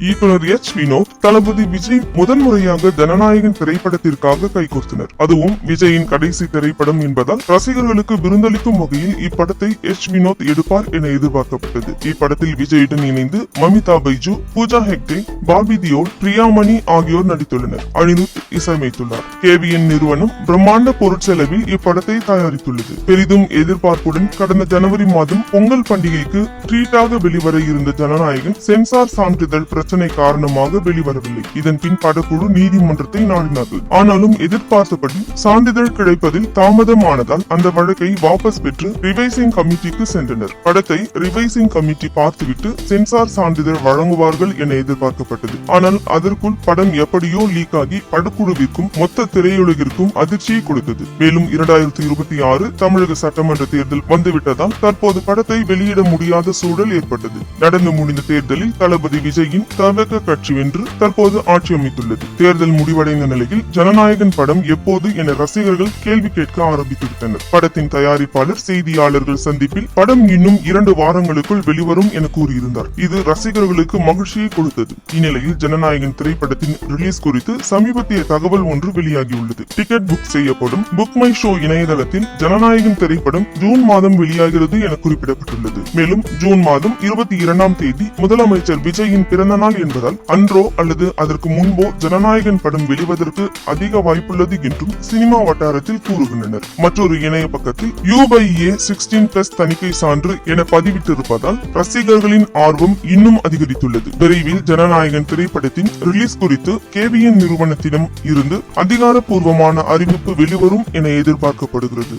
இயக்குனர் எச் வினோத் தளபதி விஜய் முதன்முறையாக ஜனநாயகன் திரைப்படத்திற்காக கைகோர்த்தனர். அதுவும் விஜயின் கடைசி திரைப்படம் என்பதால் ரசிகர்களுக்கு விருந்தளிக்கும் வகையில் இப்படத்தை எச் வினோத் எடுப்பார் என எதிர்பார்க்கப்பட்டது. இப்படத்தில் விஜயுடன் இணைந்து மமிதா பைஜு, பூஜா ஹெக்டே, பாபி தியோல், பிரியாமணி ஆகியோர் நடித்துள்ளனர். அனிருத் இசையமைத்துள்ளார். KVN நிறுவனம் பிரம்மாண்ட பொருட்செலவில் இப்படத்தை தயாரித்துள்ளது. பெரிதும் எதிர்பார்ப்புடன் கடந்த ஜனவரி மாதம் பொங்கல் பண்டிகைக்கு ட்ரீட்டாக வெளிவர இருந்த ஜனநாயகன் சென்சார் சான்றிதழ் பிரச்சனை காரணமாக வெளிவரவில்லை. இதன் பின் படக்குழு நீதிமன்றத்தை நாடினார்கள். ஆனாலும் எதிர்பார்த்தபடி சான்றிதழ் கிடைப்பதில் தாமதமானதால் அந்த வழக்கை வாபஸ் பெற்று ரிவைசிங் கமிட்டிக்கு சென்றனர். படத்தை ரிவைசிங் கமிட்டி பார்த்துவிட்டு சென்சார் சான்றிதழ் வழங்குவார்கள் என எதிர்பார்க்கப்பட்டது. ஆனால் அதற்குள் படம் எப்படியோ லீக் ஆகி படக்குழுவிற்கும் மொத்த திரையுலகிற்கும் அதிர்ச்சியை கொடுத்தது. மேலும் 2026 தமிழக சட்டமன்ற தேர்தல் வந்துவிட்டதால் தற்போது படத்தை வெளியிட முடியாத சூழல் ஏற்பட்டது. நடந்து முடிந்த தேர்தலில் தளபதி விஜயின் தவக கட்சி வென்று தற்போது ஆட்சி அமைத்துள்ளது. தேர்தல் முடிவடைந்த நிலையில் ஜனநாயகன் படம் எப்போது என ரசிகர்கள் கேள்வி கேட்க ஆரம்பித்துவிட்டனர். படத்தின் தயாரிப்பாளர் செய்தியாளர்கள் சந்திப்பில் படம் இன்னும் 2 வாரங்களுக்குள் வெளிவரும் என கூறியிருந்தார். இது ரசிகர்களுக்கு மகிழ்ச்சியை கொடுத்தது. இந்நிலையில் ஜனநாயகன் திரைப்படத்தின் ரிலீஸ் குறித்து சமீபத்திய தகவல் ஒன்று வெளியாகியுள்ளது. டிக்கெட் புக் செய்யப்படும் புக் மை ஷோ இணையதளத்தில் ஜனநாயகன் திரைப்படம் ஜூன் மாதம் வெளியாகிறது என குறிப்பிடப்பட்டுள்ளது. மேலும் ஜூன் மாதம் 22ஆம் தேதி முதலமைச்சர் விஜயின் பிறந்த நாள் என்பதால் அன்றோ அல்லது அதற்கு முன்போ ஜனநாயகன் படம் வெளிவதற்கு அதிக வாய்ப்புள்ளது என்றும் சினிமா வட்டாரத்தில் கூறுகின்றனர். மற்றொரு இணைய பக்கத்தில் U/A 16+ தணிக்கை சான்று என பதிவிட்டிருப்பதால் ரசிகர்களின் ஆர்வம் இன்னும் அதிகரித்துள்ளது. விரைவில் ஜனநாயகன் திரைப்படத்தின் ரிலீஸ் குறித்து KVN நிறுவனத்திடம் இருந்து அதிகாரப்பூர்வமான அறிவிப்பு வெளிவரும் என எதிர்பார்க்கப்படுகிறது.